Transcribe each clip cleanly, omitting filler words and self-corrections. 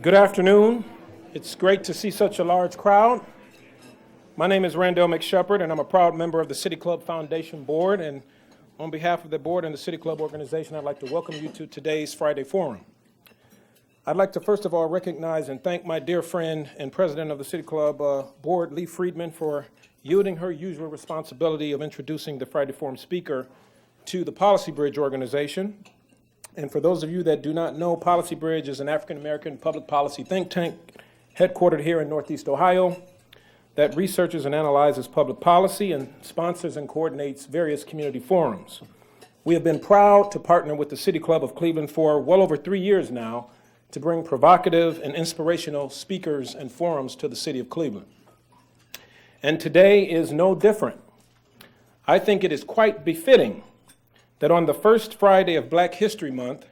Good afternoon. It's great to see such a large crowd. My name is Randall McShepard, and I'm a proud member of the City Club Foundation Board. And on behalf of the board and the City Club organization, I'd like to welcome you to today's Friday Forum. I'd like to first of all recognize and thank my dear friend and president of the City Club Board, Lee Friedman, for yielding her usual responsibility of introducing the Friday Forum speaker to the Policy Bridge organization. And for those of you that do not know, Policy Bridge is an African-American public policy think tank headquartered here in Northeast Ohio that researches and analyzes public policy and sponsors and coordinates various community forums. We have been proud to partner with the City Club of Cleveland for well over 3 years now to bring provocative and inspirational speakers and forums to the city of Cleveland. And today is no different. I think it is quite befitting that on the first Friday of Black History Month,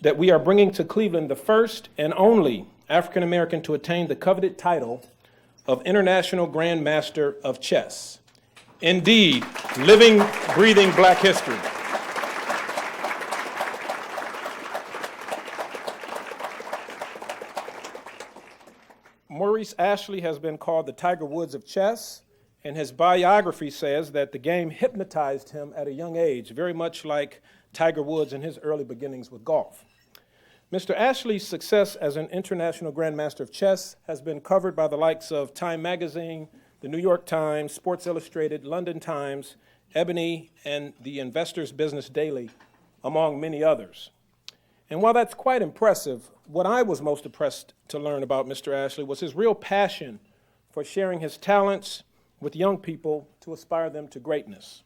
that we are bringing to Cleveland the first and only African American to attain the coveted title of International Grand Master of Chess. Indeed, living, breathing Black history. Maurice Ashley has been called the Tiger Woods of chess, and his biography says that the game hypnotized him at a young age, very much like Tiger Woods in his early beginnings with golf. Mr. Ashley's success as an international grandmaster of chess has been covered by the likes of Time Magazine, the New York Times, Sports Illustrated, London Times, Ebony, and the Investor's Business Daily, among many others. And while that's quite impressive, what I was most impressed to learn about Mr. Ashley was his real passion for sharing his talents with young people to aspire them to greatness.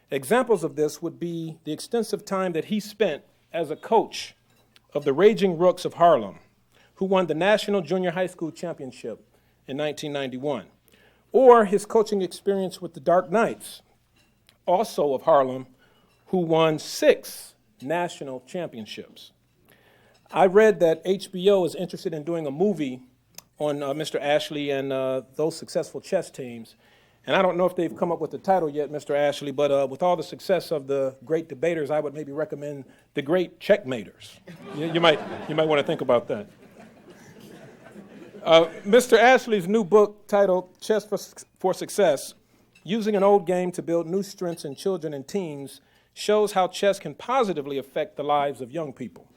Examples of this would be the extensive time that he spent as a coach of the Raging Rooks of Harlem, who won the National Junior High School Championship in 1991, or his coaching experience with the Dark Knights, also of Harlem, who won 6 national championships. I read that HBO is interested in doing a movie on Mr. Ashley and those successful chess teams. And I don't know if they've come up with the title yet, Mr. Ashley, but with all the success of the great debaters, I would maybe recommend the great checkmaters. You might want to think about that. Mr. Ashley's new book titled Chess for Success, Using an Old Game to Build New Strengths in Children and Teens, shows how chess can positively affect the lives of young people.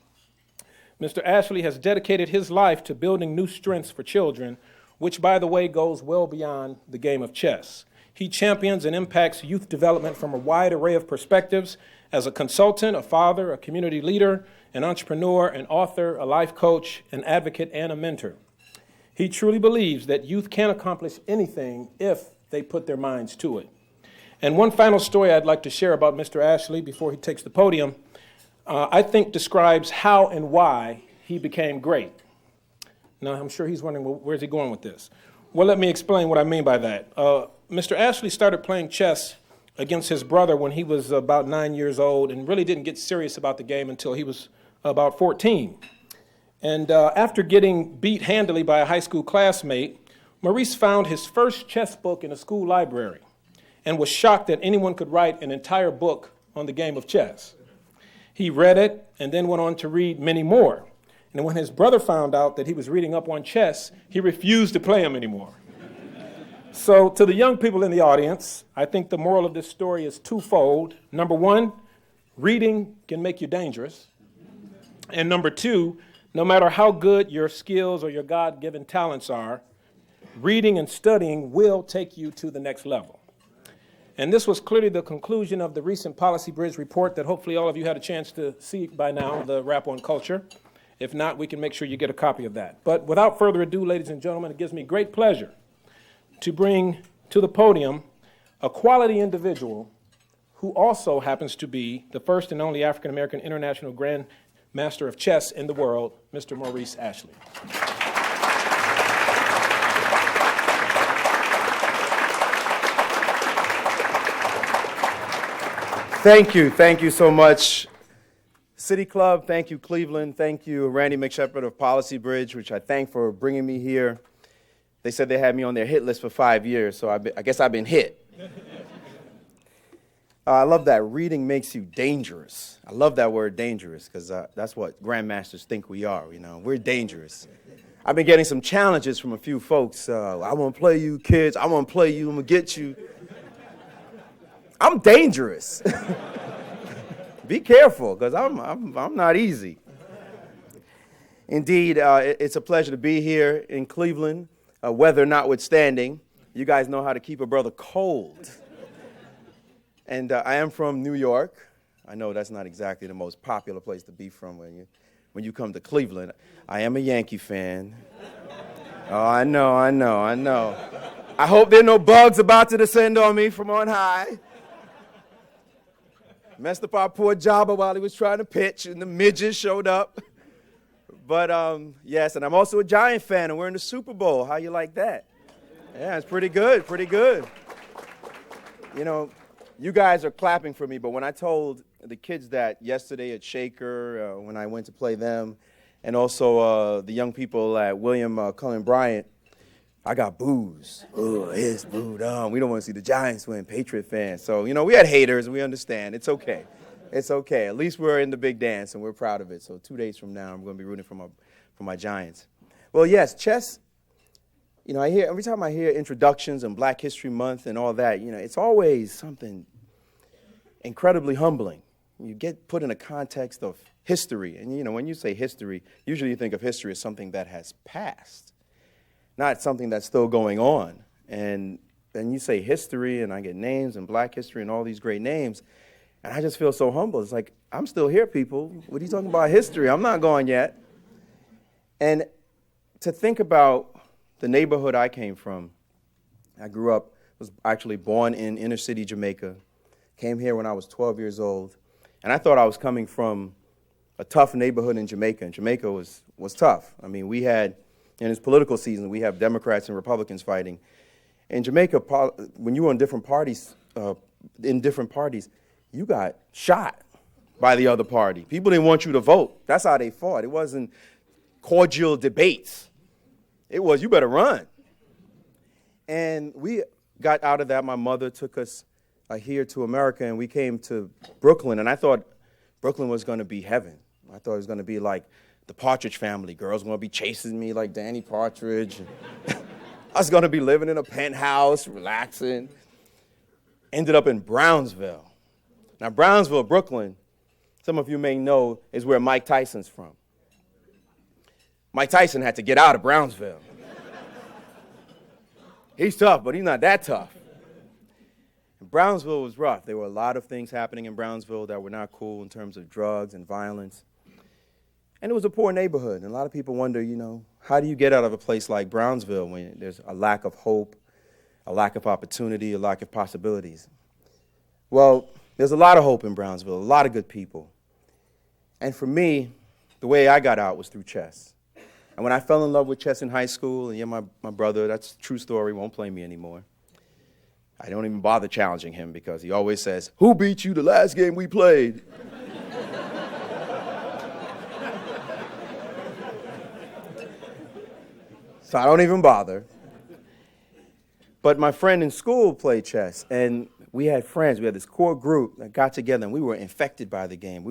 Mr. Ashley has dedicated his life to building new strengths for children, which, by the way, goes well beyond the game of chess. He champions and impacts youth development from a wide array of perspectives as a consultant, a father, a community leader, an entrepreneur, an author, a life coach, an advocate, and a mentor. He truly believes that youth can accomplish anything if they put their minds to it. And one final story I'd like to share about Mr. Ashley before he takes the podium, I think describes how and why he became great. Now, I'm sure he's wondering, well, where's he going with this? Well, let me explain what I mean by that. Mr. Ashley started playing chess against his brother when he was about 9 years old and really didn't get serious about the game until he was about 14. And after getting beat handily by a high school classmate, Maurice found his first chess book in a school library and was shocked that anyone could write an entire book on the game of chess. He read it and then went on to read many more. And when his brother found out that he was reading up on chess, he refused to play him anymore. So to the young people in the audience, I think the moral of this story is twofold. Number one, reading can make you dangerous. And number two, no matter how good your skills or your God-given talents are, reading and studying will take you to the next level. And this was clearly the conclusion of the recent Policy Bridge report that hopefully all of you had a chance to see by now, the Rap on Culture. If not, we can make sure you get a copy of that. But without further ado, ladies and gentlemen, it gives me great pleasure to bring to the podium a quality individual who also happens to be the first and only African-American international Grand Master of Chess in the world, Mr. Maurice Ashley. Thank you so much, City Club. Thank you, Cleveland. Thank you, Randy McShepard of Policy Bridge, which I thank for bringing me here. They said they had me on their hit list for 5 years, so I guess I've been hit. I love that. Reading makes you dangerous. I love that word dangerous because that's what grandmasters think we are, We're dangerous. I've been getting some challenges from a few folks. I want to play you, kids. I want to play you. I'm going to get you. I'm dangerous. Be careful because I'm not easy. Indeed, it's a pleasure to be here in Cleveland, weather notwithstanding. You guys know how to keep a brother cold. And I am from New York. I know that's not exactly the most popular place to be from when you come to Cleveland. I am a Yankee fan. Oh, I know. I hope there are no bugs about to descend on me from on high. Messed up our poor Jabba while he was trying to pitch, and the midgets showed up. But, yes, and I'm also a Giant fan, and we're in the Super Bowl. How you like that? Yeah, it's pretty good. You guys are clapping for me, but when I told the kids that yesterday at Shaker, when I went to play them, and also the young people at William Cullen Bryant, I got boos. Oh, it's booed on. We don't want to see the Giants win, Patriot fans. So, we had haters, and we understand. It's okay. It's okay. At least we're in the big dance, and we're proud of it. So 2 days from now, I'm going to be rooting for my Giants. Well, yes, chess. Every time I hear introductions and Black History Month and all that, it's always something incredibly humbling. You get put in a context of history. And, when you say history, usually you think of history as something that has passed, not something that's still going on. And then you say history, and I get names and Black history and all these great names, and I just feel so humble. It's like, I'm still here, people. What are you talking about history? I'm not gone yet. And to think about the neighborhood I came from, I was actually born in inner city Jamaica, came here when I was 12 years old, and I thought I was coming from a tough neighborhood in Jamaica, and Jamaica was tough. I mean, we had, in this political season, we have Democrats and Republicans fighting. In Jamaica, when you were in different parties, you got shot by the other party. People didn't want you to vote. That's how they fought. It wasn't cordial debates. It was, you better run. And we got out of that. My mother took us here to America, and we came to Brooklyn, and I thought Brooklyn was going to be heaven. I thought it was going to be like the Partridge Family. Girls were going to be chasing me like Danny Partridge. I was going to be living in a penthouse, relaxing. Ended up in Brownsville. Now, Brownsville, Brooklyn, some of you may know, is where Mike Tyson's from. Mike Tyson had to get out of Brownsville. He's tough, but he's not that tough. Brownsville was rough. There were a lot of things happening in Brownsville that were not cool in terms of drugs and violence. And it was a poor neighborhood. And a lot of people wonder, how do you get out of a place like Brownsville when there's a lack of hope, a lack of opportunity, a lack of possibilities? Well, there's a lot of hope in Brownsville, a lot of good people. And for me, the way I got out was through chess. And when I fell in love with chess in high school, and my brother, that's a true story, won't play me anymore. I don't even bother challenging him because he always says, "Who beat you the last game we played?" So I don't even bother. But my friend in school played chess, and we had friends. We had this core group that got together, and we were infected by the game.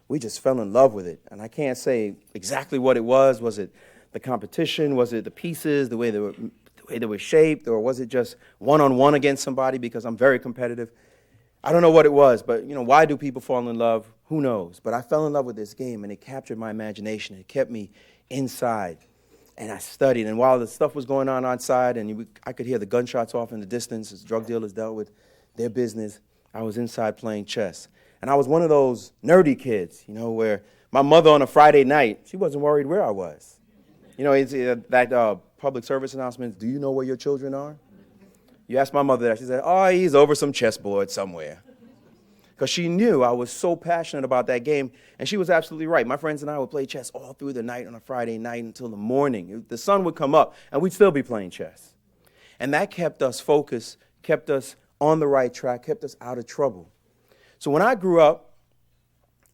We just fell in love with it. And I can't say exactly what it was. Was it the competition? Was it the pieces, the way they were shaped? Or was it just one-on-one against somebody because I'm very competitive? I don't know what it was, but why do people fall in love? Who knows? But I fell in love with this game, and it captured my imagination. It kept me inside. And I studied, and while the stuff was going on outside, and I could hear the gunshots off in the distance as drug dealers dealt with their business, I was inside playing chess. And I was one of those nerdy kids, where my mother on a Friday night, she wasn't worried where I was. It's that public service announcements, do you know where your children are? You ask my mother that, she said, oh, he's over some chessboard somewhere. Because she knew I was so passionate about that game, and she was absolutely right. My friends and I would play chess all through the night on a Friday night until the morning. The sun would come up, and we'd still be playing chess. And that kept us focused, kept us on the right track, kept us out of trouble. So when I grew up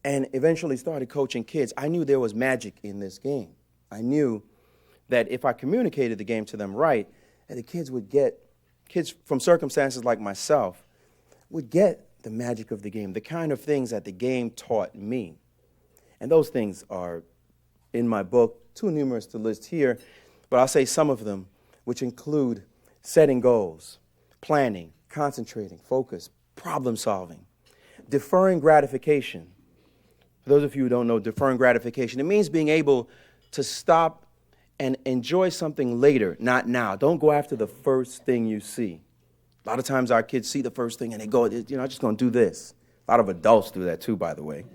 and eventually started coaching kids, I knew there was magic in this game. I knew that if I communicated the game to them right, that the kids from circumstances like myself would get the magic of the game, the kind of things that the game taught me. And those things are in my book, too numerous to list here, but I'll say some of them, which include setting goals, planning, concentrating, focus, problem solving, deferring gratification. For those of you who don't know deferring gratification, it means being able to stop and enjoy something later, not now. Don't go after the first thing you see. A lot of times our kids see the first thing and they go, I'm just going to do this. A lot of adults do that too, by the way.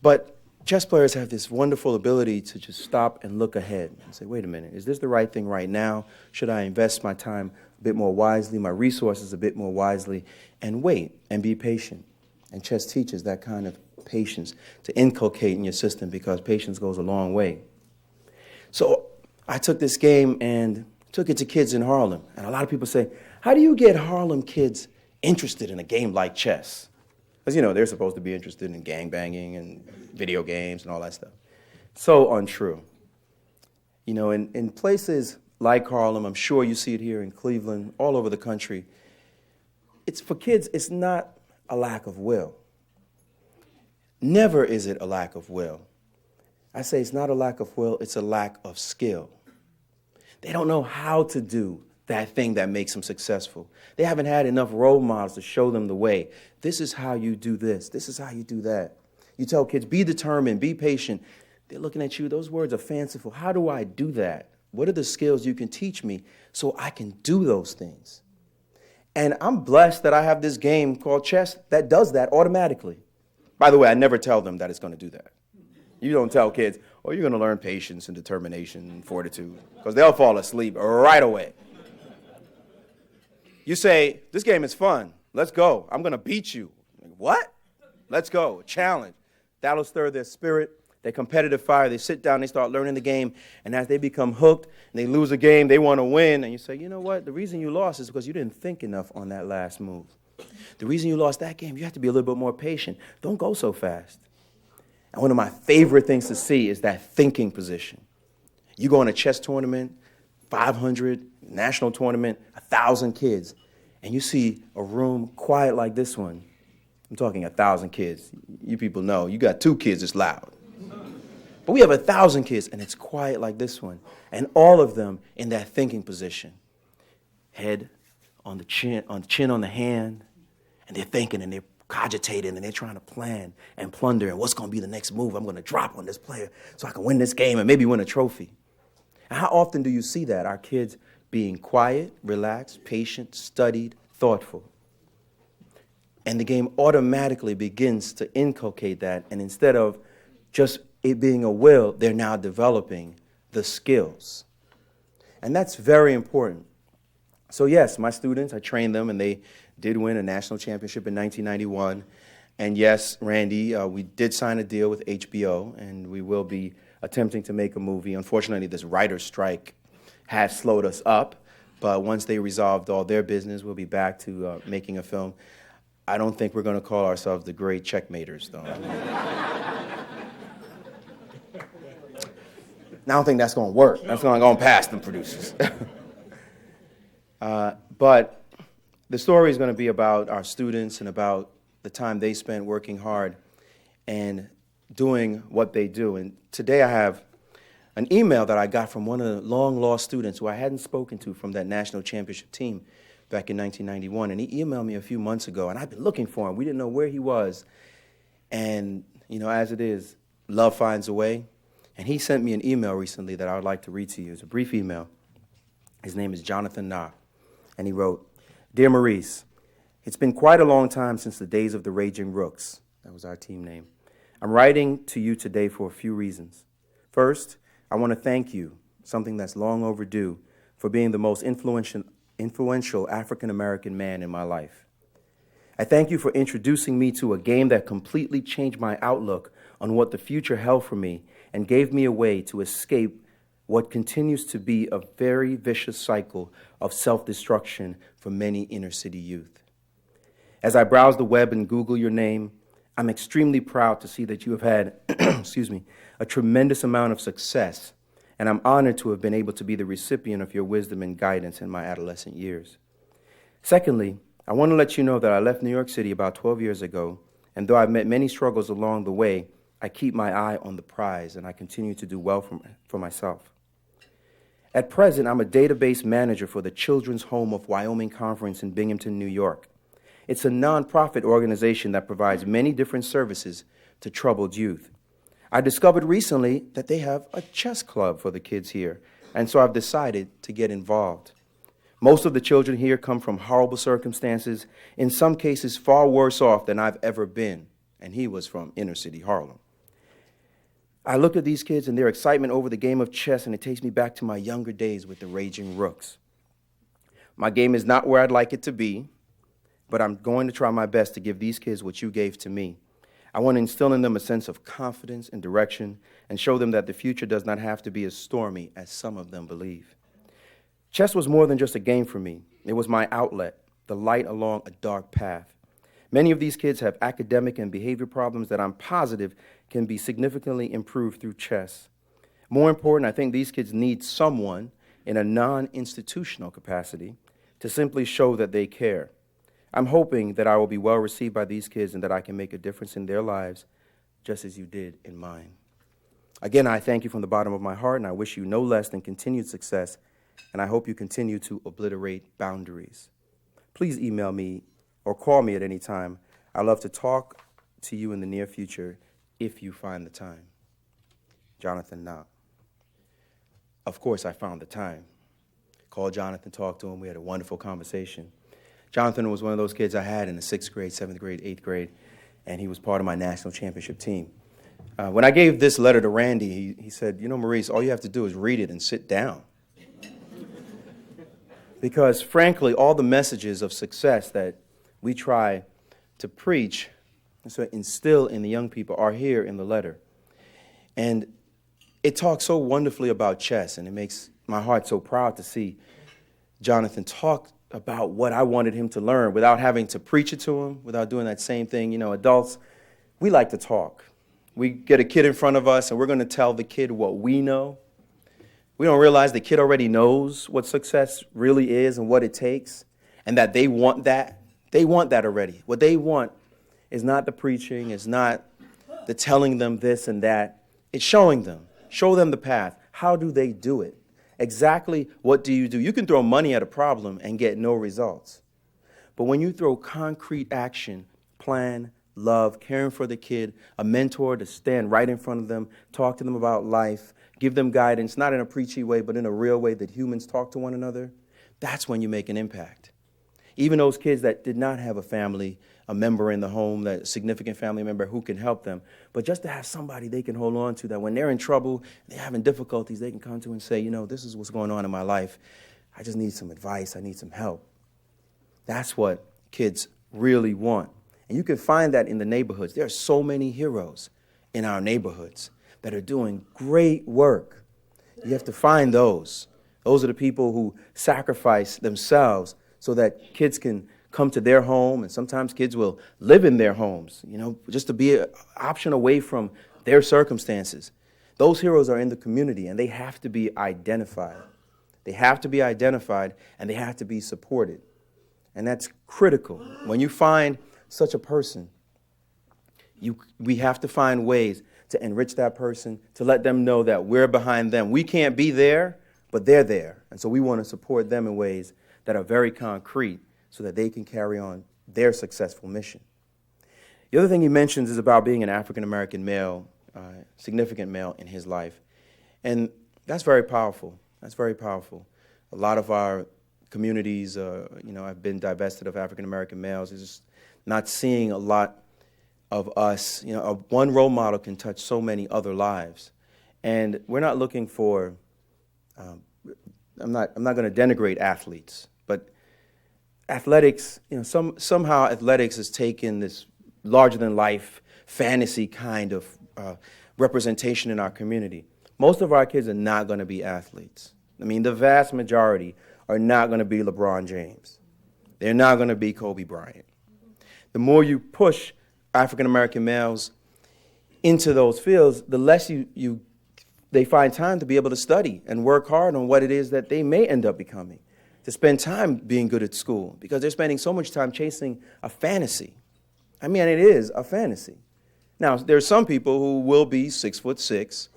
But chess players have this wonderful ability to just stop and look ahead and say, wait a minute, is this the right thing right now? Should I invest my time a bit more wisely, my resources a bit more wisely, and wait and be patient? And chess teaches that kind of patience to inculcate in your system, because patience goes a long way. So I took this game and took it to kids in Harlem. And a lot of people say, how do you get Harlem kids interested in a game like chess? Because, they're supposed to be interested in gangbanging and video games and all that stuff. So untrue. In places like Harlem, I'm sure you see it here in Cleveland, all over the country, for kids, it's not a lack of will. Never is it a lack of will. I say it's not a lack of will, it's a lack of skill. They don't know how to do that thing that makes them successful. They haven't had enough role models to show them the way. This is how you do this. This is how you do that. You tell kids, be determined, be patient. They're looking at you. Those words are fanciful. How do I do that? What are the skills you can teach me so I can do those things? And I'm blessed that I have this game called chess that does that automatically. By the way, I never tell them that it's going to do that. You don't tell kids, you're going to learn patience and determination and fortitude, because they'll fall asleep right away. You say, this game is fun. Let's go. I'm going to beat you. What? Let's go. Challenge. That'll stir their spirit, their competitive fire. They sit down, they start learning the game, and as they become hooked and they lose a game, they want to win. And you say, you know what? The reason you lost is because you didn't think enough on that last move. The reason you lost that game, you have to be a little bit more patient. Don't go so fast. And one of my favorite things to see is that thinking position. You go in a chess tournament, 500, national tournament, 1,000 kids, and you see a room quiet like this one. I'm talking 1,000 kids. You people know, you got 2 kids, it's loud. But we have 1,000 kids, and it's quiet like this one. And all of them in that thinking position. Head on the chin on the hand, and they're thinking and they're cogitating and they're trying to plan and plunder and what's going to be the next move I'm going to drop on this player so I can win this game and maybe win a trophy. And how often do you see that? Our kids being quiet, relaxed, patient, studied, thoughtful. And the game automatically begins to inculcate that, and instead of just it being a will, they're now developing the skills. And that's very important. So yes, my students, I trained them, and they did win a national championship in 1991. And yes, Randy, we did sign a deal with HBO, and we will be attempting to make a movie. Unfortunately, this writer's strike has slowed us up, but once they resolved all their business, we'll be back to making a film. I don't think we're going to call ourselves the Great Checkmaters, though. I don't think that's going to work. That's going to go past the producers. But the story is going to be about our students and about the time they spent working hard and doing what they do. And today I have an email that I got from one of the long-lost students who I hadn't spoken to from that national championship team back in 1991. And he emailed me a few months ago, and I've been looking for him. We didn't know where he was. And, as it is, love finds a way. And he sent me an email recently that I would like to read to you. It's a brief email. His name is Jonathan Na. And he wrote, "Dear Maurice, it's been quite a long time since the days of the Raging Rooks." That was our team name. "I'm writing to you today for a few reasons. First, I want to thank you, something that's long overdue, for being the most influential African-American man in my life. I thank you for introducing me to a game that completely changed my outlook on what the future held for me and gave me a way to escape what continues to be a very vicious cycle of self-destruction for many inner-city youth. As I browse the web and Google your name, I'm extremely proud to see that you have had, a tremendous amount of success, and I'm honored to have been able to be the recipient of your wisdom and guidance in my adolescent years. Secondly, I want to let you know that I left New York City about 12 years ago, and though I've met many struggles along the way, I keep my eye on the prize, and I continue to do well for myself. At present, I'm a database manager for the Children's Home of Wyoming Conference in Binghamton, New York. It's a nonprofit organization that provides many different services to troubled youth. I discovered recently that they have a chess club for the kids here, and so I've decided to get involved. Most of the children here come from horrible circumstances, in some cases far worse off than I've ever been, and he was from inner city Harlem. I look at these kids and their excitement over the game of chess, and it takes me back to my younger days with the Raging Rooks. My game is not where I'd like it to be, but I'm going to try my best to give these kids what you gave to me. I want to instill in them a sense of confidence and direction and show them that the future does not have to be as stormy as some of them believe. Chess was more than just a game for me. It was my outlet, the light along a dark path. Many of these kids have academic and behavior problems that I'm positive can be significantly improved through chess. More important, I think these kids need someone in a non-institutional capacity to simply show that they care. I'm hoping that I will be well received by these kids and that I can make a difference in their lives just as you did in mine. Again, I thank you from the bottom of my heart, and I wish you no less than continued success, and I hope you continue to obliterate boundaries. Please email me or call me at any time. I'd love to talk to you in the near future if you find the time. Jonathan Knott. Of course, I found the time. Called Jonathan, talked to him. We had a wonderful conversation. Jonathan was one of those kids I had in the 6th grade, 7th grade, 8th grade, and he was part of my national championship team. When I gave this letter to Randy, he said, Maurice, all you have to do is read it and sit down. Because, frankly, all the messages of success that we try to preach and so instill in the young people are here in the letter. And it talks so wonderfully about chess, and it makes my heart so proud to see Jonathan talk about what I wanted him to learn without having to preach it to him, without doing that same thing. Adults, we like to talk. We get a kid in front of us, and we're going to tell the kid what we know. We don't realize the kid already knows what success really is and what it takes, and that they want that. They want that already. What they want is not the preaching, it's not the telling them this and that. It's showing them. Show them the path. How do they do it? Exactly what do? You can throw money at a problem and get no results. But when you throw concrete action, plan, love, caring for the kid, a mentor to stand right in front of them, talk to them about life, give them guidance, not in a preachy way, but in a real way that humans talk to one another, that's when you make an impact. Even those kids that did not have a family, a member in the home, that significant family member who can help them, but just to have somebody they can hold on to, that when they're in trouble, they're having difficulties, they can come to and say, this is what's going on in my life. I just need some advice. I need some help. That's what kids really want. And you can find that in the neighborhoods. There are so many heroes in our neighborhoods that are doing great work. You have to find those. Those are the people who sacrifice themselves so that kids can come to their home, and sometimes kids will live in their homes, just to be an option away from their circumstances. Those heroes are in the community, and they have to be identified. They have to be identified, and they have to be supported. And that's critical. When you find such a person, we have to find ways to enrich that person, to let them know that we're behind them. We can't be there, but they're there. And so we want to support them in ways that are very concrete so that they can carry on their successful mission. The other thing he mentions is about being an African-American male, significant male in his life. And that's very powerful. That's very powerful. A lot of our communities, have been divested of African-American males. It's just not seeing a lot of us. One role model can touch so many other lives. And we're not looking for, I'm not going to denigrate athletes, but athletics, somehow athletics has taken this larger-than-life fantasy kind of representation in our community. Most of our kids are not going to be athletes. The vast majority are not going to be LeBron James. They're not going to be Kobe Bryant. The more you push African-American males into those fields, the less they find time to be able to study and work hard on what it is that they may end up becoming. to spend time being good at school because they're spending so much time chasing a fantasy. I mean, it is a fantasy. Now, there are some people who will be 6'6".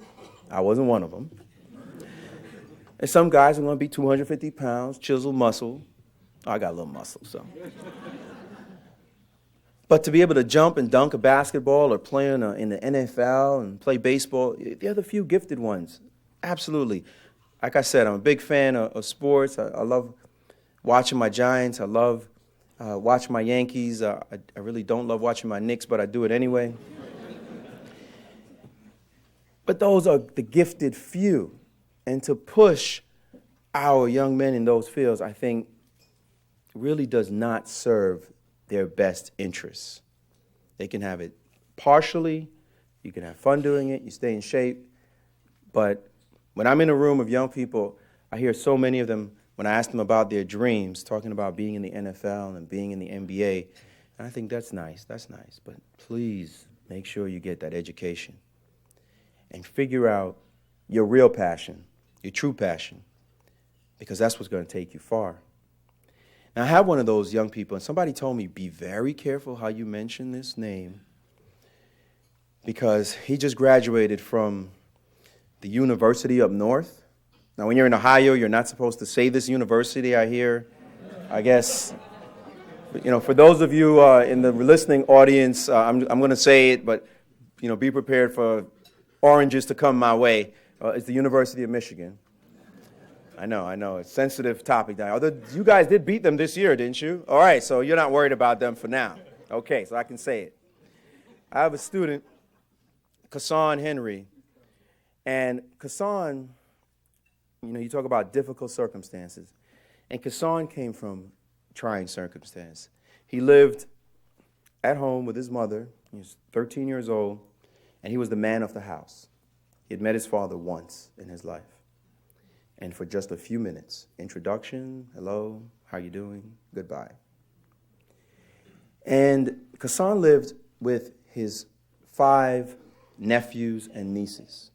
I wasn't one of them. And some guys are going to be 250 pounds, chiseled muscle. Oh, I got a little muscle, so. But to be able to jump and dunk a basketball or play in the NFL and play baseball, they're the few gifted ones. Absolutely. Like I said, I'm a big fan of sports. I love watching my Giants. I love watching my Yankees. I really don't love watching my Knicks, but I do it anyway. But those are the gifted few. And to push our young men in those fields, I think, really does not serve their best interests. They can have it partially. You can have fun doing it. You stay in shape. But when I'm in a room of young people, I hear so many of them, when I ask them about their dreams, talking about being in the NFL and being in the NBA, and I think that's nice, but please make sure you get that education and figure out your real passion, your true passion, because that's what's going to take you far. Now, I have one of those young people, and somebody told me, be very careful how you mention this name, because he just graduated from the university up north. Now, when you're in Ohio, you're not supposed to say this university, I hear. I guess, for those of you in the listening audience, I'm going to say it, but, be prepared for oranges to come my way. It's the University of Michigan. I know. It's a sensitive topic now. Although you guys did beat them this year, didn't you? All right, so you're not worried about them for now. Okay, so I can say it. I have a student, Kassan Henry, and Kassan, you talk about difficult circumstances, and Kassan came from trying circumstance. He lived at home with his mother. He was 13 years old, and he was the man of the house. He had met his father once in his life. And for just a few minutes, introduction, hello, how you doing, goodbye. And Kassan lived with his 5 nephews and nieces.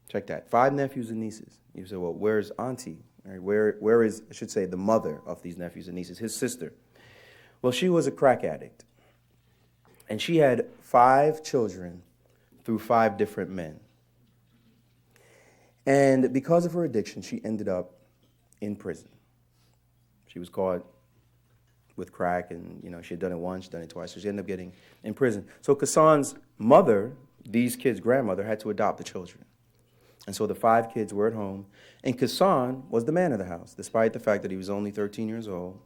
Check that, 5 nephews and nieces. You say, well, where's auntie? Right, where is, I should say, the mother of these nephews and nieces, his sister? Well, she was a crack addict. And she had 5 children through 5 different men. And because of her addiction, she ended up in prison. She was caught with crack, and she had done it once, done it twice, so she ended up getting in prison. So Kassan's mother, these kids' grandmother, had to adopt the children. And so the 5 kids were at home, and Kassan was the man of the house, despite the fact that he was only 13 years old,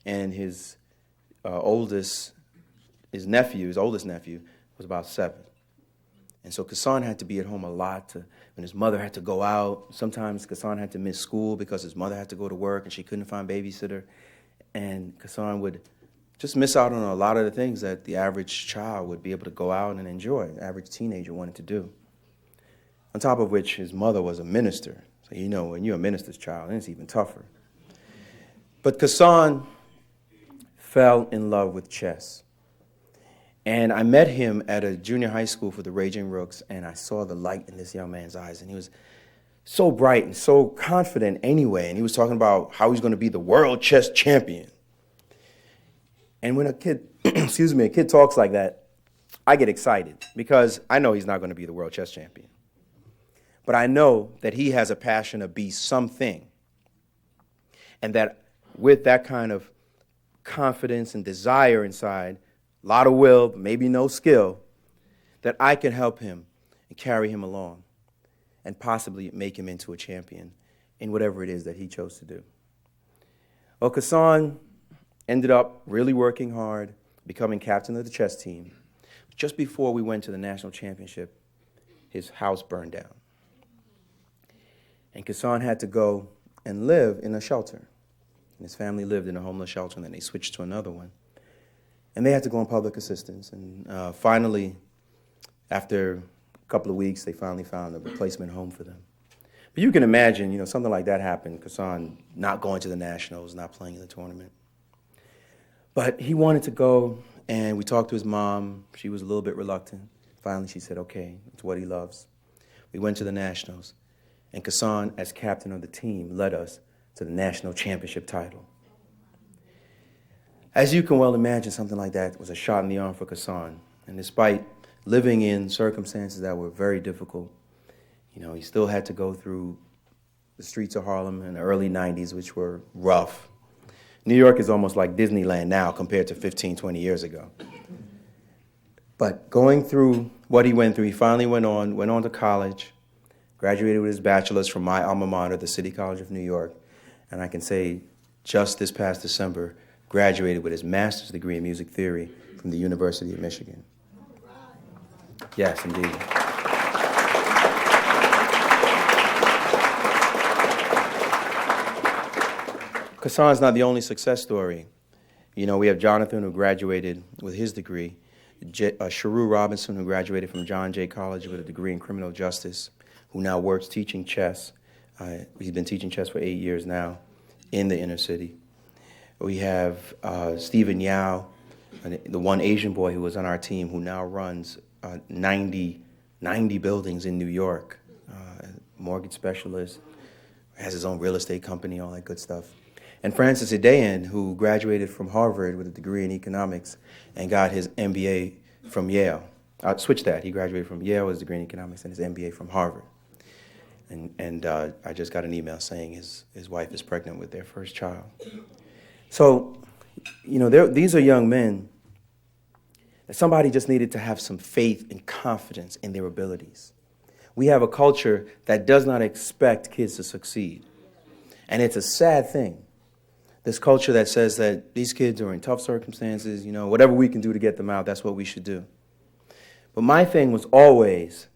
and his oldest nephew was about 7. And so Kassan had to be at home a lot when his mother had to go out. Sometimes Kassan had to miss school because his mother had to go to work and she couldn't find a babysitter. And Kassan would just miss out on a lot of the things that the average child would be able to go out and enjoy, the average teenager wanted to do. On top of which, his mother was a minister. So when you're a minister's child, it's even tougher. But Kassan fell in love with chess. And I met him at a junior high school for the Raging Rooks, and I saw the light in this young man's eyes, and he was so bright and so confident anyway, and he was talking about how he's going to be the world chess champion. And when a kid talks like that, I get excited because I know he's not going to be the world chess champion. But I know that he has a passion to be something, and that with that kind of confidence and desire inside, a lot of will, but maybe no skill, that I can help him and carry him along and possibly make him into a champion in whatever it is that he chose to do. Well, Kassan ended up really working hard, becoming captain of the chess team. Just before we went to the national championship, his house burned down. And Kassan had to go and live in a shelter. And his family lived in a homeless shelter, and then they switched to another one. And they had to go on public assistance. And finally, after a couple of weeks, they finally found a replacement home for them. But you can imagine, something like that happened, Kassan not going to the Nationals, not playing in the tournament. But he wanted to go, and we talked to his mom. She was a little bit reluctant. Finally, she said, okay, it's what he loves. We went to the Nationals, and Kassan, as captain of the team, led us to the national championship title. As you can well imagine, something like that was a shot in the arm for Kassan. And despite living in circumstances that were very difficult, he still had to go through the streets of Harlem in the early 90s, which were rough. New York is almost like Disneyland now compared to 15, 20 years ago. But going through what he went through, he finally went on to college, graduated with his bachelor's from my alma mater, the City College of New York. And I can say just this past December, graduated with his master's degree in music theory from the University of Michigan. Yes, indeed. Kassan's not the only success story. We have Jonathan, who graduated with his degree, Sharu Robinson, who graduated from John Jay College with a degree in criminal justice, who now works teaching chess. He's been teaching chess for 8 years now in the inner city. We have Stephen Yao, the one Asian boy who was on our team, who now runs 90 buildings in New York, mortgage specialist, has his own real estate company, all that good stuff. And Francis Idean, who graduated from Harvard with a degree in economics and got his MBA from Yale. I'll switch that. He graduated from Yale with a degree in economics and his MBA from Harvard. And I just got an email saying his wife is pregnant with their first child. So, these are young men that somebody just needed to have some faith and confidence in their abilities. We have a culture that does not expect kids to succeed. And it's a sad thing. This culture that says that these kids are in tough circumstances, whatever we can do to get them out, that's what we should do. But my thing was always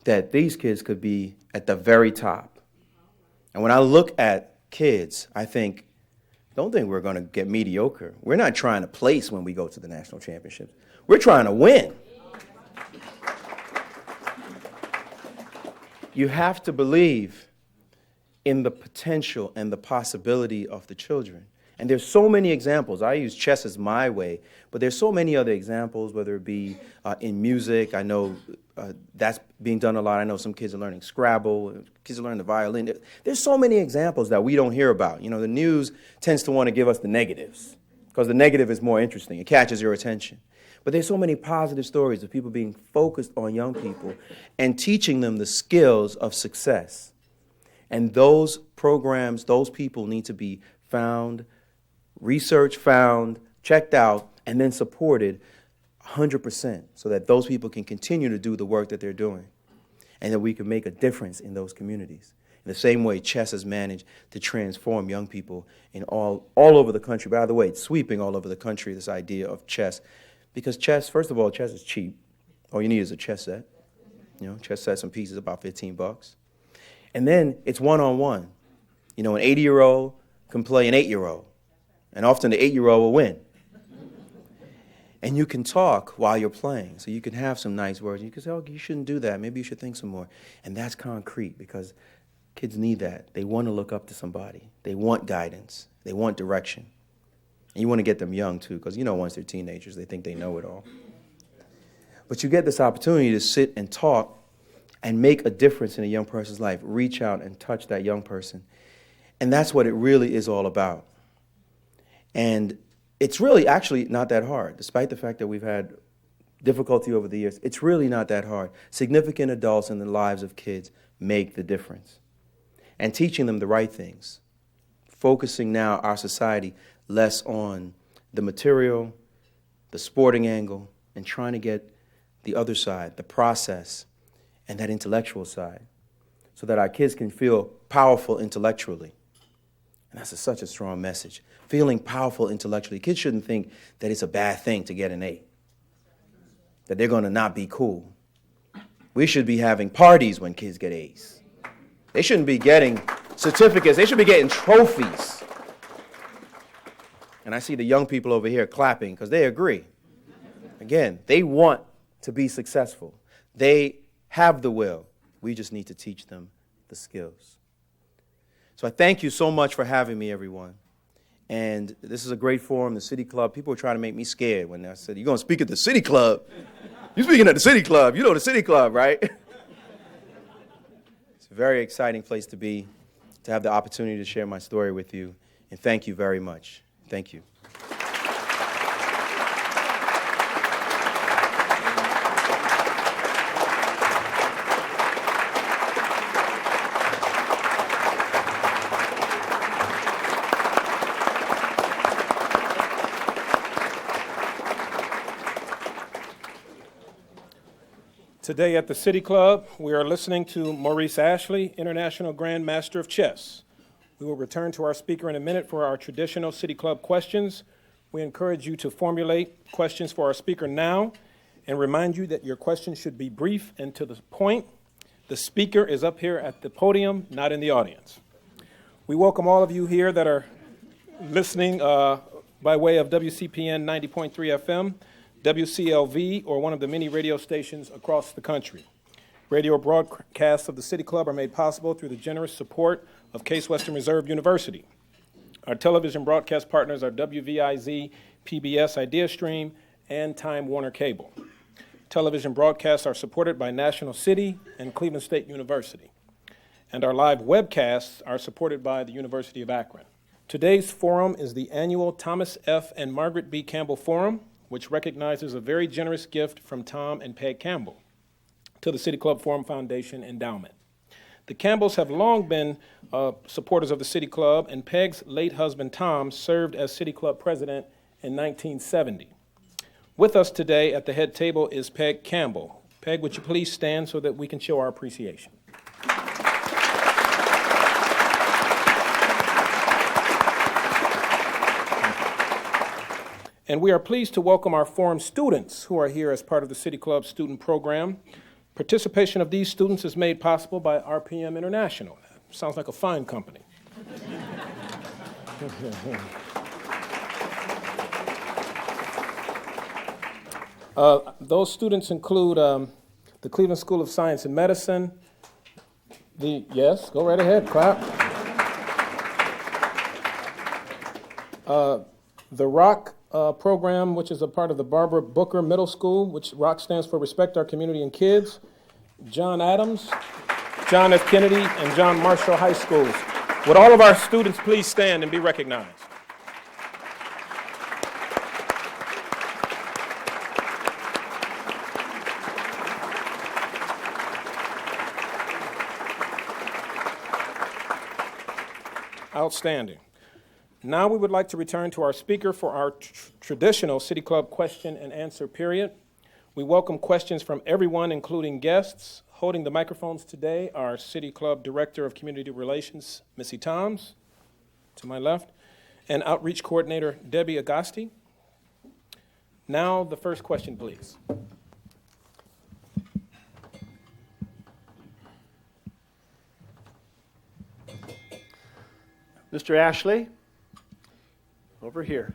that these kids could be at the very top. And when I look at kids, don't think we're going to get mediocre. We're not trying to place when we go to the national championships. We're trying to win. You have to believe in the potential and the possibility of the children. And there's so many examples. I use chess as my way, but there's so many other examples, whether it be in music. I know that's being done a lot. I know some kids are learning Scrabble, kids are learning the violin. There's so many examples that we don't hear about. The news tends to want to give us the negatives because the negative is more interesting. It catches your attention. But there's so many positive stories of people being focused on young people and teaching them the skills of success. And those programs, those people need to be found, researched, found, checked out, and then supported 100% so that those people can continue to do the work that they're doing and that we can make a difference in those communities. In the same way chess has managed to transform young people in all over the country. By the way, it's sweeping all over the country, this idea of chess. Because chess, first of all, chess is cheap. All you need is a chess set. Chess sets and pieces about $15. And then it's one-on-one. An 80-year-old can play an 8-year-old. And often the 8-year-old will win. And you can talk while you're playing. So you can have some nice words. You can say, oh, you shouldn't do that. Maybe you should think some more. And that's concrete because kids need that. They want to look up to somebody. They want guidance. They want direction. And you want to get them young, too, because, once they're teenagers, they think they know it all. But you get this opportunity to sit and talk and make a difference in a young person's life. Reach out and touch that young person. And that's what it really is all about. And it's really actually not that hard, despite the fact that we've had difficulty over the years. It's really not that hard. Significant adults in the lives of kids make the difference. And teaching them the right things. Focusing now our society less on the material, the sporting angle, and trying to get the other side, the process, and that intellectual side, so that our kids can feel powerful intellectually. And that's such a strong message. Feeling powerful intellectually. Kids shouldn't think that it's a bad thing to get an A, that they're going to not be cool. We should be having parties when kids get A's. They shouldn't be getting certificates. They should be getting trophies. And I see the young people over here clapping because they agree. Again, they want to be successful. They have the will. We just need to teach them the skills. So I thank you so much for having me, everyone. And this is a great forum, the City Club. People were trying to make me scared when I said, you're going to speak at the City Club. You're speaking at the City Club. You know the City Club, right? It's a very exciting place to be. to have the opportunity to share my story with you, and thank you very much. Thank you. Today at the City Club, we are listening to Maurice Ashley, International Grand Master of Chess. We will return to our speaker in a minute for our traditional City Club questions. We encourage you to formulate questions for our speaker now and remind you that your questions should be brief and to the point. The speaker is up here at the podium, not in the audience. We welcome all of you here that are listening by way of WCPN 90.3 FM, WCLV, or one of the many radio stations across the country. Radio broadcasts of the City Club are made possible through the generous support of Case Western Reserve University. Our television broadcast partners are WVIZ, PBS IdeaStream, and Time Warner Cable. Television broadcasts are supported by National City and Cleveland State University. And our live webcasts are supported by the University of Akron. Today's forum is the annual Thomas F. and Margaret B. Campbell Forum, which recognizes a very generous gift from Tom and Peg Campbell to the City Club Forum Foundation Endowment. The Campbells have long been supporters of the City Club, and Peg's late husband, Tom, served as City Club president in 1970. With us today at the head table is Peg Campbell. Peg, would you please stand so that we can show our appreciation? And we are pleased to welcome our forum students who are here as part of the City Club student program. Participation of these students is made possible by RPM International. Sounds like a fine company. Those students include the Cleveland School of Science and Medicine. Yes, go right ahead, clap. The ROC program, which is a part of the Barbara Booker Middle School, which ROC stands for Respect Our Community and Kids. John Adams, John F. Kennedy, and John Marshall High Schools. Would all of our students please stand and be recognized? Outstanding. Now we would like to return to our speaker for our traditional City Club question and answer period. We welcome questions from everyone, including guests. Holding the microphones today are City Club Director of Community Relations, Missy Toms, to my left, and Outreach Coordinator, Debbie Agosti. Now the first question, please. Mr. Ashley, over here.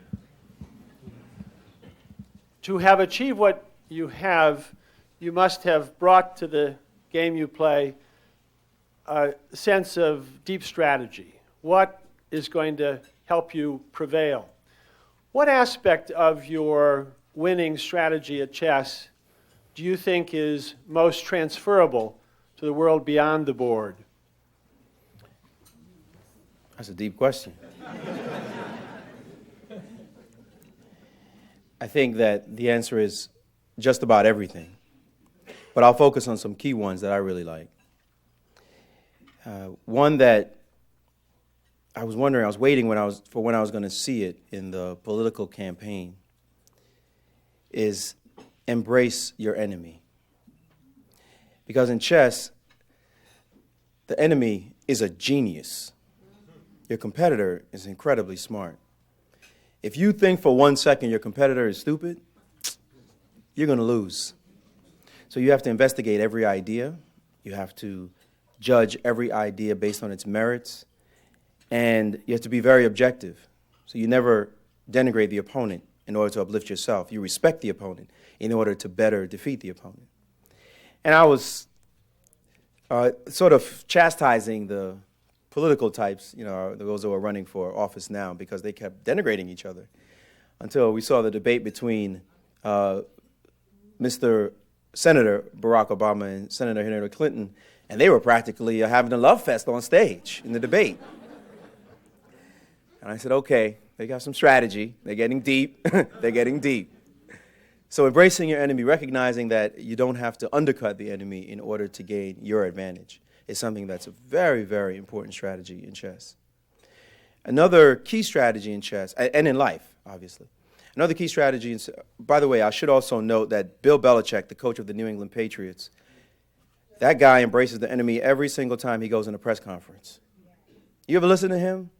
To have achieved what you have, you must have brought to the game you play a sense of deep strategy. What is going to help you prevail? What aspect of your winning strategy at chess do you think is most transferable to the world beyond the board? That's a deep question. I think that the answer is just about everything, but I'll focus on some key ones that I really like. One that I was waiting when I was going to see it in the political campaign, is embrace your enemy. Because in chess, the enemy is a genius. Your competitor is incredibly smart. If you think for 1 second your competitor is stupid, you're going to lose. So you have to investigate every idea. You have to judge every idea based on its merits. And you have to be very objective. So you never denigrate the opponent in order to uplift yourself. You respect the opponent in order to better defeat the opponent. And I was sort of chastising the political types, those who are running for office now, because they kept denigrating each other until we saw the debate between Mr. Senator Barack Obama and Senator Hillary Clinton, And they were practically having a love fest on stage in the debate. And I said, okay, they got some strategy. They're getting deep. They're getting deep. So embracing your enemy, recognizing that you don't have to undercut the enemy in order to gain your advantage, is something that's a very, very important strategy in chess. Another key strategy in chess, and in life, obviously. Another key strategy, by the way, I should also note that Bill Belichick, the coach of the New England Patriots, that guy embraces the enemy every single time he goes in a press conference. You ever listen to him?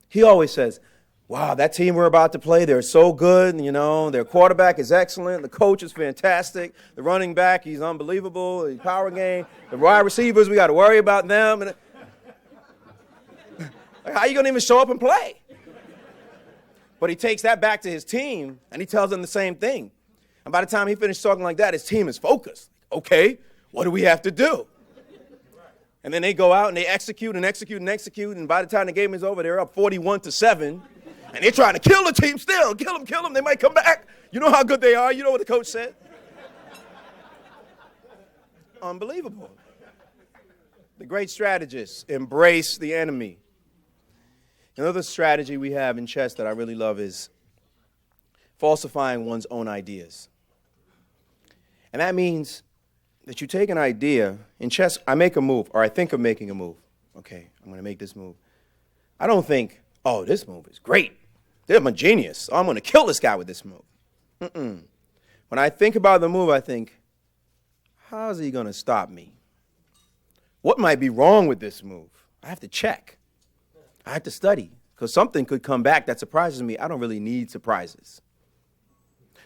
He always says, wow, that team we're about to play, they're so good, you know, their quarterback is excellent, the coach is fantastic, the running back, he's unbelievable, the power game, the wide receivers, we got to worry about them. And how are you going to even show up and play? But he takes that back to his team, and he tells them the same thing. And by the time he finished talking like that, his team is focused. Okay, what do we have to do? And then they go out and they execute and execute and execute, and by the time the game is over, they're up 41-7, and they're trying to kill the team still. Kill them, they might come back. You know how good they are. You know what the coach said. Unbelievable. The great strategists embrace the enemy. Another strategy we have in chess that I really love is falsifying one's own ideas. And that means that you take an idea. In chess, I make a move, or I think of making a move. Okay, I'm going to make this move. I don't think, oh, this move is great. I'm a genius. I'm going to kill this guy with this move. When I think about the move, I think, how's he going to stop me? What might be wrong with this move? I have to check. I have to study, because something could come back that surprises me. I don't really need surprises.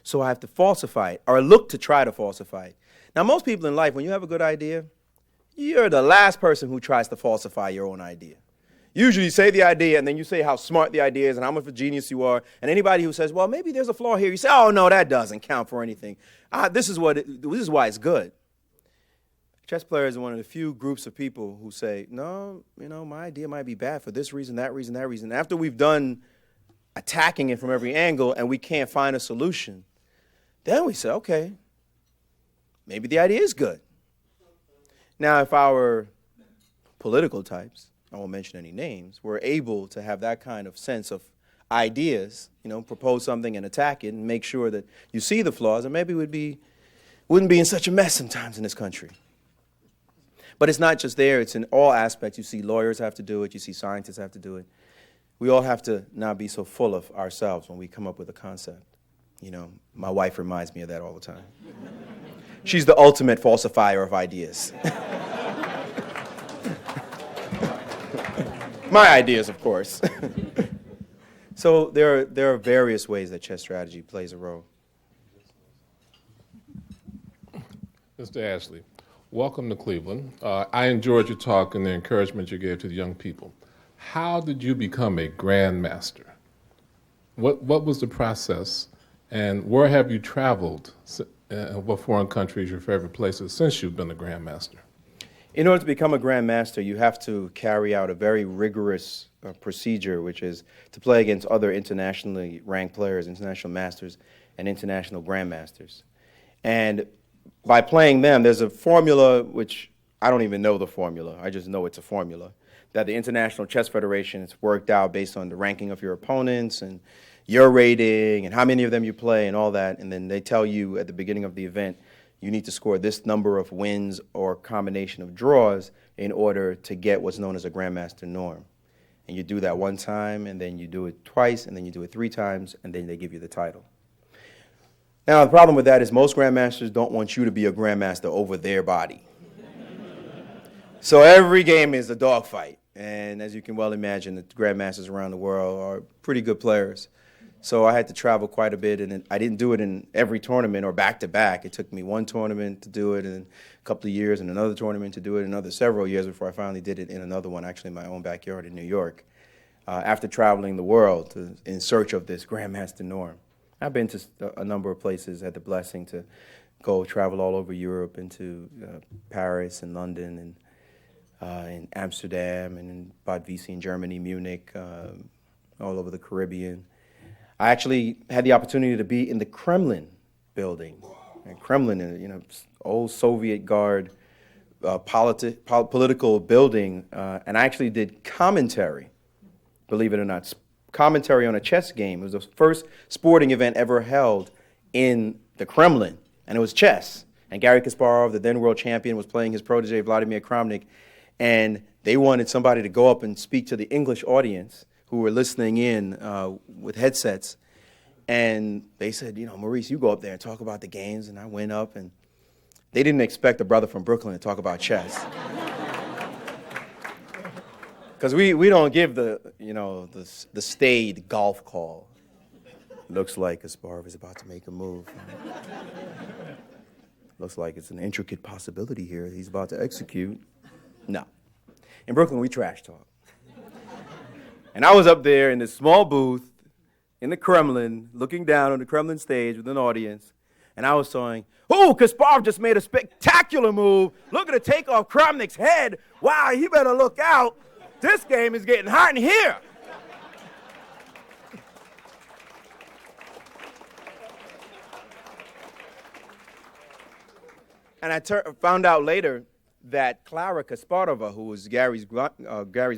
So I have to falsify it, or look to try to falsify it. Now, most people in life, when you have a good idea, you're the last person who tries to falsify your own idea. Usually you say the idea, and then you say how smart the idea is and how much of a genius you are. And anybody who says, well, maybe there's a flaw here, you say, oh, no, that doesn't count for anything. This is why it's good. Chess players are one of the few groups of people who say, no, my idea might be bad for this reason, that reason, that reason. After we've done attacking it from every angle and we can't find a solution, then we say, okay, maybe the idea is good. Now, if our political types, I won't mention any names, were able to have that kind of sense of ideas, propose something and attack it and make sure that you see the flaws, and maybe wouldn't be in such a mess sometimes in this country. But it's not just there, it's in all aspects. You see lawyers have to do it, you see scientists have to do it. We all have to not be so full of ourselves when we come up with a concept. My wife reminds me of that all the time. She's the ultimate falsifier of ideas. My ideas, of course. So there are various ways that chess strategy plays a role. Mr. Ashley, welcome to Cleveland. I enjoyed your talk and the encouragement you gave to the young people. How did you become a grandmaster? What was the process, and where have you traveled? What foreign countries, your favorite places, since you've been a grandmaster? In order to become a grandmaster, you have to carry out a very rigorous procedure, which is to play against other internationally ranked players, international masters, and international grandmasters. And by playing them, there's a formula, which I don't even know the formula. I just know it's a formula, that the International Chess Federation has worked out based on the ranking of your opponents and your rating and how many of them you play and all that. And then they tell you at the beginning of the event, you need to score this number of wins or combination of draws in order to get what's known as a grandmaster norm. And you do that one time, and then you do it twice, and then you do it 3 times, and then they give you the title. Now, the problem with that is most grandmasters don't want you to be a grandmaster over their body. So every game is a dogfight. And as you can well imagine, the grandmasters around the world are pretty good players. So I had to travel quite a bit, and I didn't do it in every tournament or back-to-back. It took me one tournament to do it, and a couple of years, and another tournament to do it, another several years before I finally did it in another one, actually in my own backyard in New York, after traveling the world in search of this grandmaster norm. I've been to a number of places, had the blessing to go travel all over Europe, into Paris and London, and in Amsterdam, and in Bad Wiessee in Germany, Munich, all over the Caribbean. I actually had the opportunity to be in the Kremlin building. And Kremlin, old Soviet Guard political building, and I actually did commentary, believe it or not, commentary on a chess game. It was the first sporting event ever held in the Kremlin, and it was chess. And Garry Kasparov, the then world champion, was playing his protege, Vladimir Kramnik, and they wanted somebody to go up and speak to the English audience who were listening in with headsets. And they said, Maurice, you go up there and talk about the games. And I went up, and they didn't expect a brother from Brooklyn to talk about chess. Because we don't give the staid golf call. Looks like Kasparov is about to make a move. Looks like it's an intricate possibility here that he's about to execute. No. In Brooklyn, we trash talk. And I was up there in this small booth in the Kremlin, looking down on the Kremlin stage with an audience, and I was saying, Kasparov just made a spectacular move. Look at the take off Kramnik's head. Wow, he better look out. This game is getting hot in here. And I found out later that Clara Kasparova, who was Gary's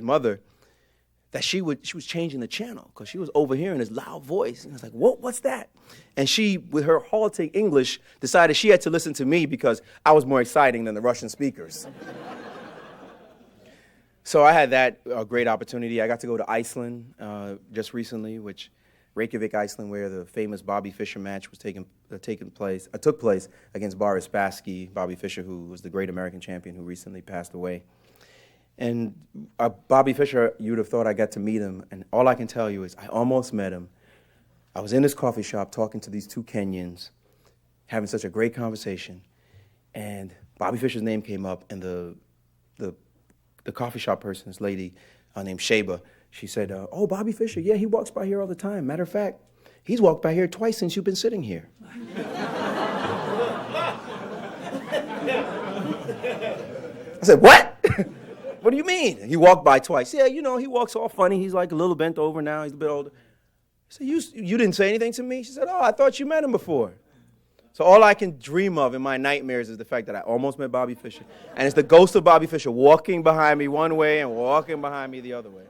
mother, that she was changing the channel because she was overhearing his loud voice. And I was like, what's that? And she, with her halting English, decided she had to listen to me because I was more exciting than the Russian speakers. So I had that great opportunity. I got to go to Iceland just recently, Reykjavik, Iceland, where the famous Bobby Fischer match was took place against Boris Spassky, Bobby Fischer, who was the great American champion who recently passed away. And Bobby Fischer, you'd have thought I got to meet him, and all I can tell you is I almost met him. I was in this coffee shop talking to these two Kenyans, having such a great conversation, and Bobby Fischer's name came up, and the coffee shop person, this lady named Sheba, she said, Bobby Fischer, yeah, he walks by here all the time. Matter of fact, he's walked by here twice since you've been sitting here. I said, what? What do you mean? He walked by twice. Yeah, he walks all funny. He's like a little bent over now. He's a bit older. I said, you didn't say anything to me? She said, I thought you met him before. So all I can dream of in my nightmares is the fact that I almost met Bobby Fischer. And it's the ghost of Bobby Fischer walking behind me one way and walking behind me the other way.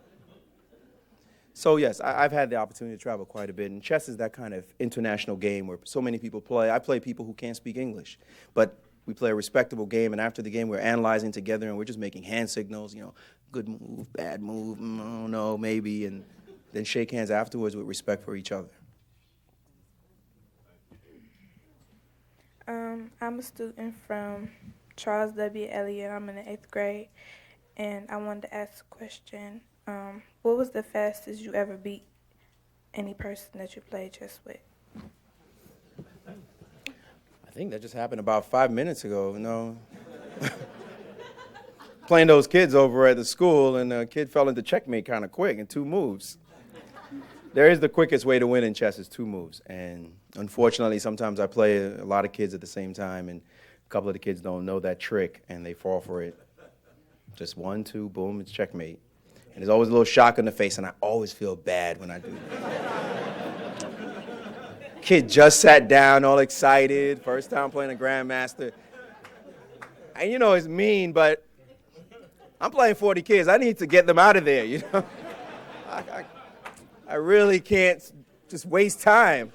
So yes, I've had the opportunity to travel quite a bit. And chess is that kind of international game where so many people play. I play people who can't speak English. But we play a respectable game, and after the game, we're analyzing together, and we're just making hand signals, good move, bad move, no, maybe, and then shake hands afterwards with respect for each other. I'm a student from Charles W. Eliot. I'm in the 8th grade, and I wanted to ask a question. What was the fastest you ever beat any person that you played chess with? I think that just happened about 5 minutes ago, Playing those kids over at the school, and the kid fell into checkmate kind of quick in 2 moves. There is the quickest way to win in chess is 2 moves. And unfortunately, sometimes I play a lot of kids at the same time, and a couple of the kids don't know that trick, and they fall for it. Just 1, 2, boom, it's checkmate. And there's always a little shock in the face, and I always feel bad when I do that. Kid just sat down, all excited, first time playing a Grandmaster. And it's mean, but I'm playing 40 kids. I need to get them out of there, I really can't just waste time.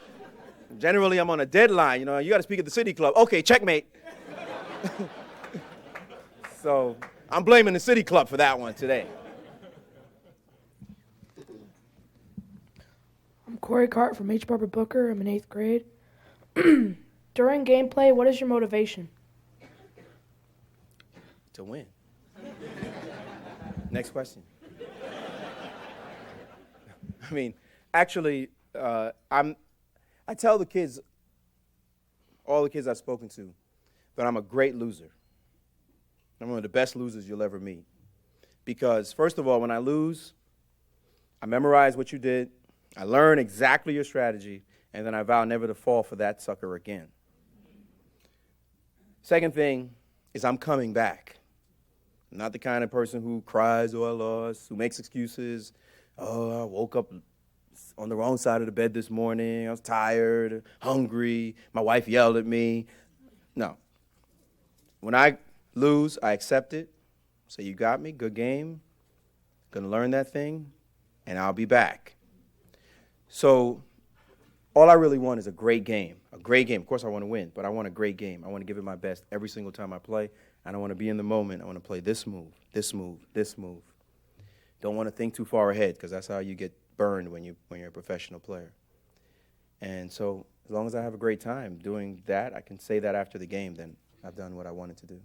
Generally, I'm on a deadline, you got to speak at the City Club. Okay, checkmate. So I'm blaming the City Club for that one today. I'm Corey Cart from H. Barbara Booker. I'm in 8th grade. During gameplay, what is your motivation? To win. Next question. I mean, actually, I tell the kids, all the kids I've spoken to, that I'm a great loser. I'm one of the best losers you'll ever meet. Because, first of all, when I lose, I memorize what you did, I learn exactly your strategy, and then I vow never to fall for that sucker again. Second thing is I'm coming back. I'm not the kind of person who cries, I lost, who makes excuses. I woke up on the wrong side of the bed this morning. I was tired, hungry. My wife yelled at me. No. When I lose, I accept it. Say, you got me, good game. Gonna learn that thing, and I'll be back. So all I really want is a great game. A great game. Of course I want to win, but I want a great game. I want to give it my best every single time I play. I don't want to be in the moment. I want to play this move, this move, this move. Don't want to think too far ahead, because that's how you get burned when you're a professional player. And so as long as I have a great time doing that, I can say that after the game, then I've done what I wanted to do.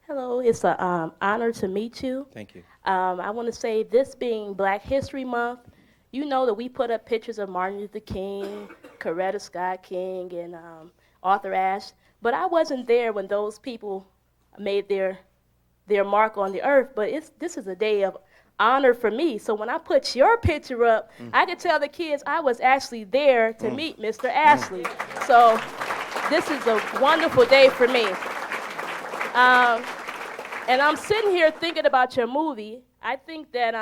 Hello, it's an honor to meet you. Thank you. I want to say, this being Black History Month, you know that we put up pictures of Martin Luther King, Coretta Scott King, and Arthur Ashe, but I wasn't there when those people made their mark on the earth, but this is a day of honor for me. So when I put your picture up, I could tell the kids I was actually there to meet Mr. Ashley. So this is a wonderful day for me. And I'm sitting here thinking about your movie. I think that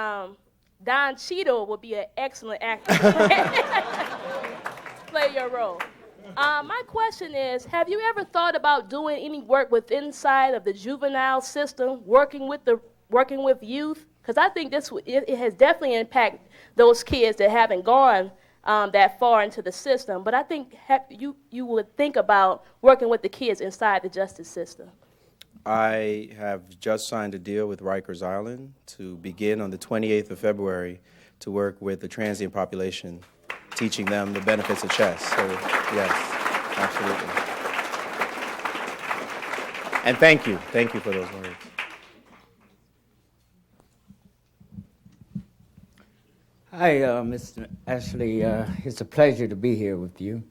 Don Cheadle would be an excellent actor to play your role. My question is, have you ever thought about doing any work with inside of the juvenile system, working with youth? Because I think it has definitely impacted those kids that haven't gone that far into the system. But I think you would think about working with the kids inside the justice system. I have just signed a deal with Rikers Island to begin on the 28th of February to work with the transient population, teaching them the benefits of chess. So, yes, absolutely. And thank you for those words. Hi, Mr. Ashley. It's a pleasure to be here with you.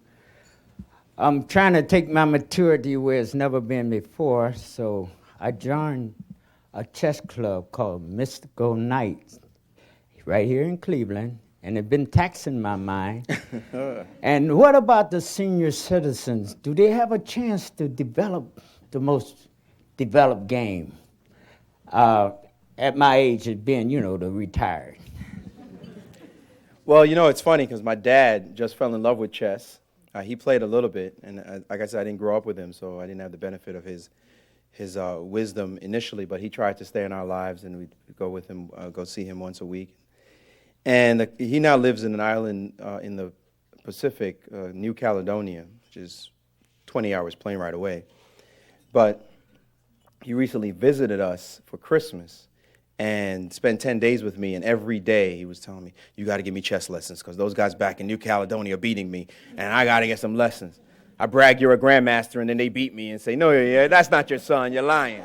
I'm trying to take my maturity where it's never been before, so I joined a chess club called Mystical Knights right here in Cleveland, and it's been taxing my mind. And what about the senior citizens? Do they have a chance to develop the most developed game? At my age, it being, the retired. Well, it's funny because my dad just fell in love with chess. He played a little bit, and like I said, I didn't grow up with him, so I didn't have the benefit of his wisdom initially, but he tried to stay in our lives, and we'd go with him, go see him once a week. And he now lives in an island in the Pacific, New Caledonia, which is 20 hours plane ride away. But he recently visited us for Christmas and spent 10 days with me, and every day he was telling me, you got to give me chess lessons because those guys back in New Caledonia are beating me, and I got to get some lessons. I brag you're a grandmaster, and then they beat me and say, no, yeah, that's not your son, you're lying.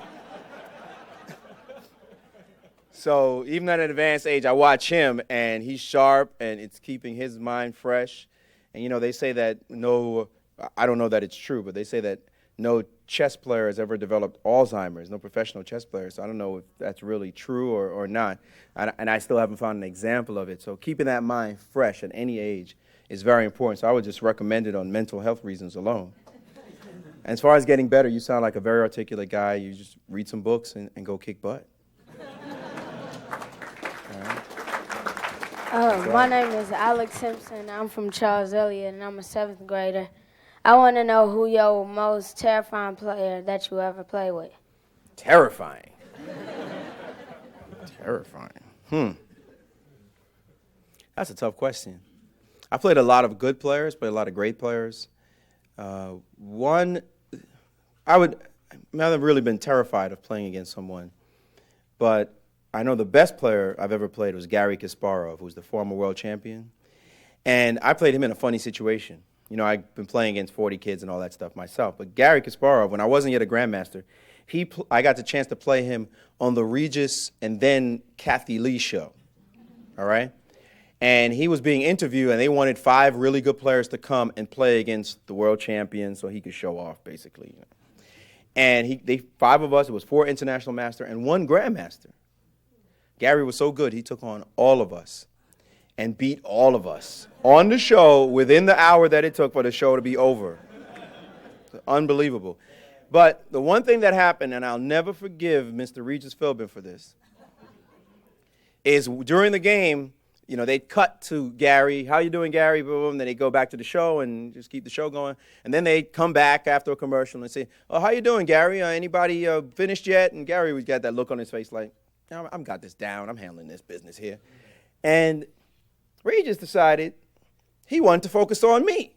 So even at an advanced age, I watch him, and he's sharp, and it's keeping his mind fresh. And, they say that I don't know that it's true, but they say that no chess player has ever developed Alzheimer's, no professional chess player. So I don't know if that's really true or not. And I still haven't found an example of it. So keeping that mind fresh at any age is very important. So I would just recommend it on mental health reasons alone. And as far as getting better, you sound like a very articulate guy. You just read some books and go kick butt. My name is Alex Simpson. I'm from Charles Elliott, and I'm a 7th grader. I want to know who your most terrifying player that you ever play with. Terrifying. Terrifying. That's a tough question. I played a lot of good players, played a lot of great players. I haven't really been terrified of playing against someone, but I know the best player I've ever played was Garry Kasparov, who's the former world champion. And I played him in a funny situation. I've been playing against 40 kids and all that stuff myself. But Garry Kasparov, when I wasn't yet a grandmaster, I got the chance to play him on the Regis and then Kathy Lee show. All right? And he was being interviewed, and they wanted 5 really good players to come and play against the world champion so he could show off, basically. And 5 of us, it was 4 international master and 1 grandmaster. Garry was so good, he took on all of us and beat all of us on the show within the hour that it took for the show to be over. Unbelievable. But the one thing that happened, and I'll never forgive Mr. Regis Philbin for this, is during the game, they'd cut to Gary. How you doing, Gary? Boom, boom. Then they'd go back to the show and just keep the show going. And then they'd come back after a commercial and say, oh, how you doing, Gary? Anybody finished yet? And Gary would get that look on his face like, I've got this down. I'm handling this business here. And Regis decided he wanted to focus on me.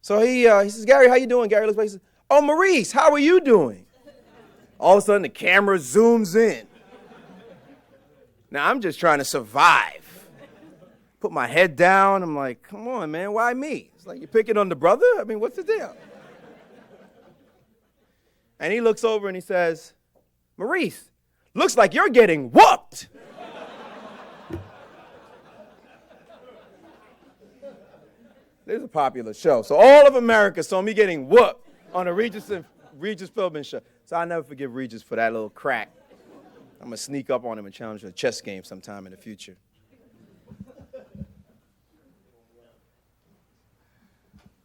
So he says, Gary, how you doing? Gary looks back and says, oh, Maurice, how are you doing? All of a sudden, the camera zooms in. Now, I'm just trying to survive. Put my head down. I'm like, come on, man, why me? It's like, you're picking on the brother? I mean, what's the deal? And he looks over and he says, Maurice, looks like you're getting whooped. This is a popular show. So all of America saw me getting whooped on a Regis Philbin show. So I'll never forgive Regis for that little crack. I'm going to sneak up on him and challenge him to a chess game sometime in the future.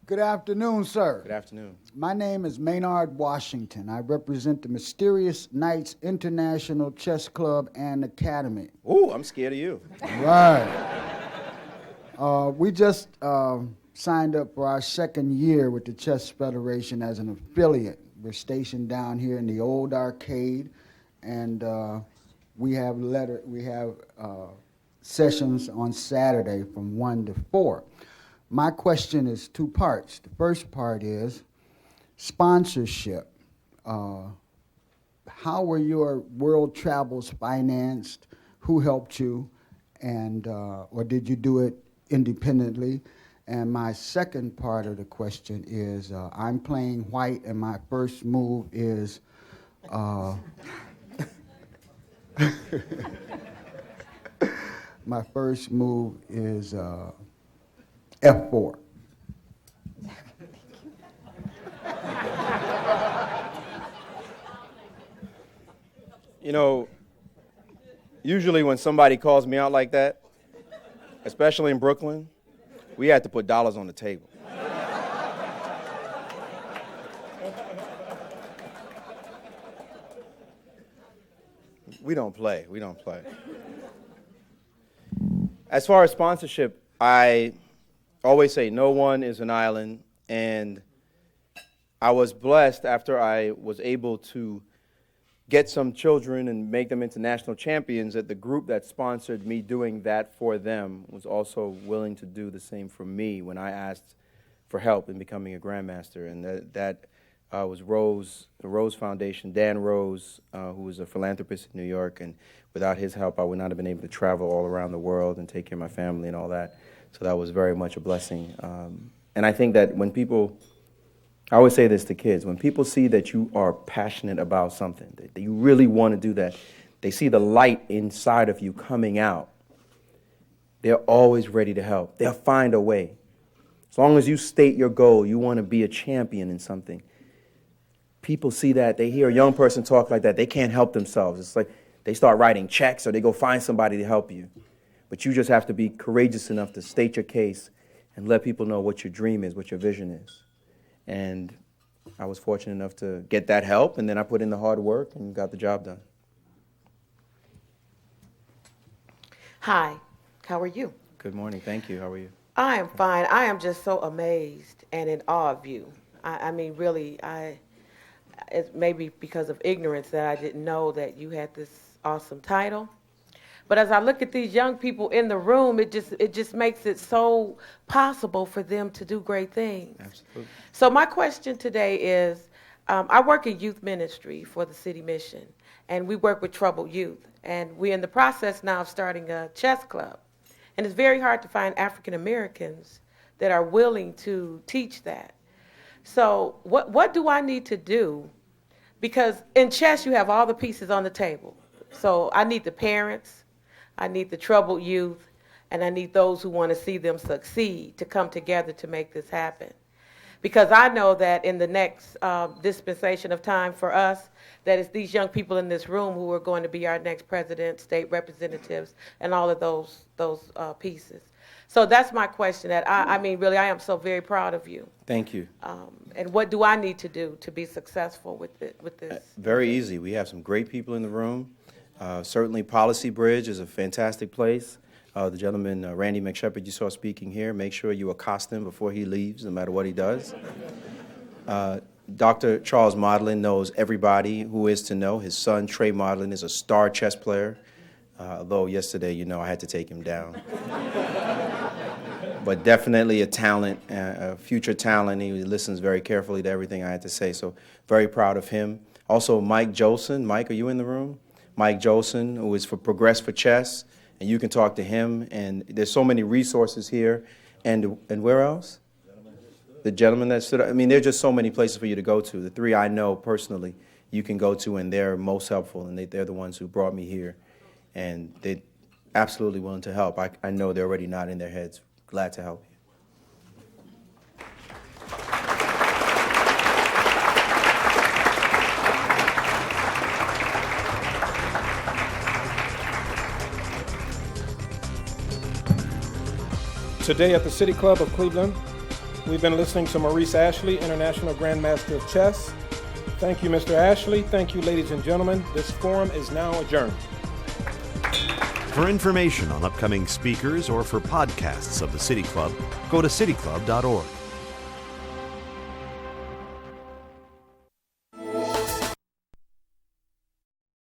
Good afternoon, sir. Good afternoon. My name is Maynard Washington. I represent the Mysterious Knights International Chess Club and Academy. Ooh, I'm scared of you. Right. We just signed up for our second year with the Chess Federation as an affiliate. We're stationed down here in the old arcade, and we have sessions on Saturday from 1 to 4. My question is two parts. The first part is sponsorship. How were your world travels financed? Who helped you? And or did you do it independently? And my second part of the question is, I'm playing white, and my first move is F4. Usually when somebody calls me out like that, especially in Brooklyn, we had to put dollars on the table. We don't play. As far as sponsorship, I always say no one is an island, and I was blessed after I was able to get some children and make them into national champions, that the group that sponsored me doing that for them was also willing to do the same for me when I asked for help in becoming a grandmaster. And that was the Rose Foundation, Dan Rose, who was a philanthropist in New York, and without his help I would not have been able to travel all around the world and take care of my family and all that. So that was very much a blessing. And I think that when people, I always say this to kids, when people see that you are passionate about something, that you really want to do that, they see the light inside of you coming out, they're always ready to help. They'll find a way. As long as you state your goal, you want to be a champion in something, people see that, they hear a young person talk like that, they can't help themselves. It's like they start writing checks or they go find somebody to help you. But you just have to be courageous enough to state your case and let people know what your dream is, what your vision is. And I was fortunate enough to get that help, and then I put in the hard work and got the job done. Hi, how are you? Good morning, thank you. How are you? I am fine. I am just so amazed and in awe of you. I mean, really, it's maybe because of ignorance that I didn't know that you had this awesome title. But as I look at these young people in the room, it just makes it so possible for them to do great things. Absolutely. So my question today is, I work in youth ministry for the city mission, and we work with troubled youth. And we're in the process now of starting a chess club. And it's very hard to find African Americans that are willing to teach that. So what do I need to do? Because in chess, you have all the pieces on the table. So I need the parents, I need the troubled youth, and I need those who want to see them succeed to come together to make this happen. Because I know that in the next dispensation of time for us, that it's these young people in this room who are going to be our next president, state representatives, and all of those pieces. So that's my question. That I mean, really, I am so very proud of you. Thank you. And what do I need to do to be successful with this? Very easy. We have some great people in the room. Certainly Policy Bridge is a fantastic place. The gentleman, Randy McShepard, you saw speaking here. Make sure you accost him before he leaves, no matter what he does. Dr. Charles Modlin knows everybody who is to know. His son, Trey Modlin, is a star chess player, although yesterday, I had to take him down. But definitely a talent, a future talent. He listens very carefully to everything I had to say, so very proud of him. Also, Mike Jolson. Mike, are you in the room? Mike Jolson, who is for Progress for Chess, and you can talk to him. And there's so many resources here. And where else? The gentleman that stood up. I mean, there are just so many places for you to go to. The three I know personally you can go to, and they're most helpful, and they're the ones who brought me here. And they're absolutely willing to help. I know they're already nodding their heads. Glad to help you. Today at the City Club of Cleveland, we've been listening to Maurice Ashley, International Grandmaster of Chess. Thank you, Mr. Ashley. Thank you, ladies and gentlemen. This forum is now adjourned. For information on upcoming speakers or for podcasts of the City Club, go to cityclub.org.